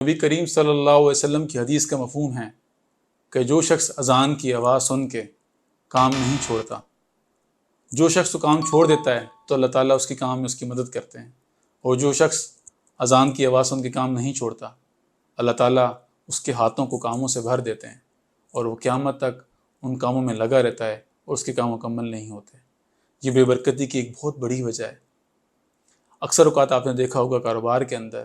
نبی کریم صلی اللہ علیہ وسلم کی حدیث کا مفہوم ہے کہ جو شخص اذان کی آواز سن کے کام نہیں چھوڑتا، جو شخص تو کام چھوڑ دیتا ہے تو اللہ تعالیٰ اس کے کام میں اس کی مدد کرتے ہیں، اور جو شخص اذان کی آواز سن کے کام نہیں چھوڑتا، اللہ تعالیٰ اس کے ہاتھوں کو کاموں سے بھر دیتے ہیں اور وہ قیامت تک ان کاموں میں لگا رہتا ہے اور اس کے کام مکمل نہیں ہوتے۔ یہ بے برکتی کی ایک بہت بڑی وجہ ہے۔ اکثر اوقات آپ نے دیکھا ہوگا کاروبار کے اندر،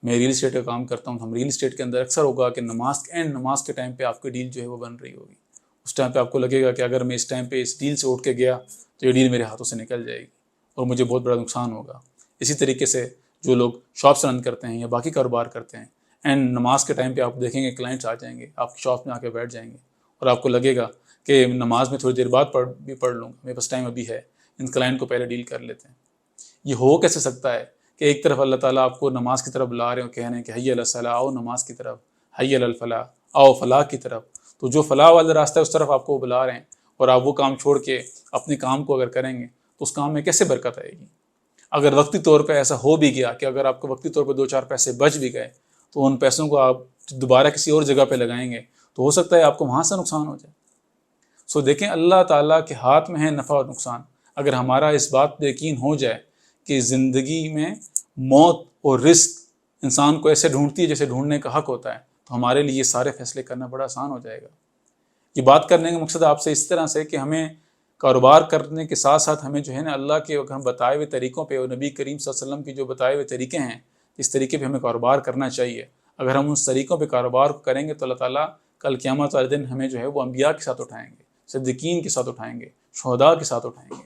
میں ریل اسٹیٹ کا کام کرتا ہوں، ہم ریل اسٹیٹ کے اندر اکثر ہوگا کہ نماز کے ٹائم پہ آپ کی ڈیل جو ہے وہ بن رہی ہوگی۔ اس ٹائم پہ آپ کو لگے گا کہ اگر میں اس ٹائم پہ اس ڈیل سے اٹھ کے گیا تو یہ ڈیل میرے ہاتھوں سے نکل جائے گی اور مجھے بہت بڑا نقصان ہوگا۔ اسی طریقے سے جو لوگ شاپس رن کرتے ہیں یا باقی کاروبار کرتے ہیں، اینڈ نماز کے ٹائم پہ آپ دیکھیں گے کلائنٹس آ جائیں گے، آپ کی شاپ میں آ کے بیٹھ جائیں گے اور آپ کو لگے گا کہ نماز میں تھوڑی دیر بعد پڑھ لوں گا، میرے پاس ٹائم ابھی ہے، ان کلائنٹ کو پہلے ڈیل کر لیتے ہیں۔ یہ ہو کیسے سکتا ہے کہ ایک طرف اللہ تعالیٰ آپ کو نماز کی طرف بلا رہے ہیں اور کہہ رہے ہیں کہ حی علی الصلاۃ، آؤ نماز کی طرف، حی علی الفلاح، آؤ فلاح کی طرف، تو جو فلاح والا راستہ ہے اس طرف آپ کو بلا رہے ہیں اور آپ وہ کام چھوڑ کے اپنے کام کو اگر کریں گے تو اس کام میں کیسے برکت آئے گی؟ اگر وقتی طور پہ ایسا ہو بھی گیا کہ اگر آپ کو وقتی طور پہ 2-4 پیسے بچ بھی گئے تو ان پیسوں کو آپ دوبارہ کسی اور جگہ پہ لگائیں گے تو ہو سکتا ہے آپ کو وہاں سے نقصان ہو جائے۔ دیکھیں اللہ تعالیٰ کے ہاتھ میں ہے نفع اور نقصان۔ اگر ہمارا اس بات پہ یقین ہو جائے کہ زندگی میں موت اور رزق انسان کو ایسے ڈھونڈتی ہے جیسے ڈھونڈنے کا حق ہوتا ہے، تو ہمارے لیے یہ سارے فیصلے کرنا بڑا آسان ہو جائے گا۔ یہ بات کرنے کا مقصد آپ سے اس طرح سے کہ ہمیں کاروبار کرنے کے ساتھ ساتھ ہمیں جو ہے نا اللہ کے ہم بتائے ہوئے طریقوں پہ اور نبی کریم صلی اللہ علیہ وسلم کی جو بتائے ہوئے طریقے ہیں، اس طریقے پہ ہمیں کاروبار کرنا چاہیے۔ اگر ہم اس طریقوں پہ کاروبار کریں گے تو اللہ تعالیٰ کل قیامت والے دن ہمیں جو ہے وہ انبیاء کے ساتھ اٹھائیں گے، صدیقین کے ساتھ اٹھائیں گے، شہداء کے ساتھ اٹھائیں گے۔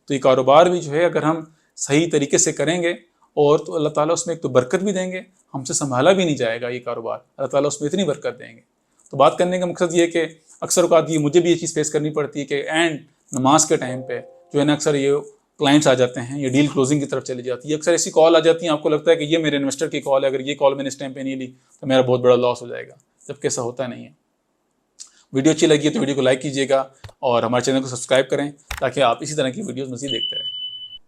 تو یہ کاروبار بھی جو ہے اگر ہم صحیح طریقے سے کریں گے اور تو اللہ تعالیٰ اس میں ایک تو برکت بھی دیں گے، ہم سے سنبھالا بھی نہیں جائے گا یہ کاروبار، اللہ تعالیٰ اس میں اتنی برکت دیں گے۔ تو بات کرنے کا مقصد یہ کہ اکثر اوقات یہ مجھے بھی یہ چیز فیس کرنی پڑتی ہے کہ اینڈ نماز کے ٹائم پہ جو ہے نا اکثر یہ کلائنٹس آ جاتے ہیں، یہ ڈیل کلوزنگ کی طرف چلی جاتی ہے، اکثر ایسی کال آ جاتی ہیں آپ کو لگتا ہے کہ یہ میرے انویسٹر کی کال ہے، اگر یہ کال میں نے اس ٹائم پہ نہیں لی تو میرا بہت بڑا لاس ہو جائے گا، جبکہ ایسا ہوتا نہیں ہے۔ ویڈیو اچھی لگی ہے تو ویڈیو کو لائک کیجیے گا اور ہمارے چینل کو سبسکرائب کریں تاکہ آپ اسی طرح کی ویڈیوز مزید دیکھتے رہیں۔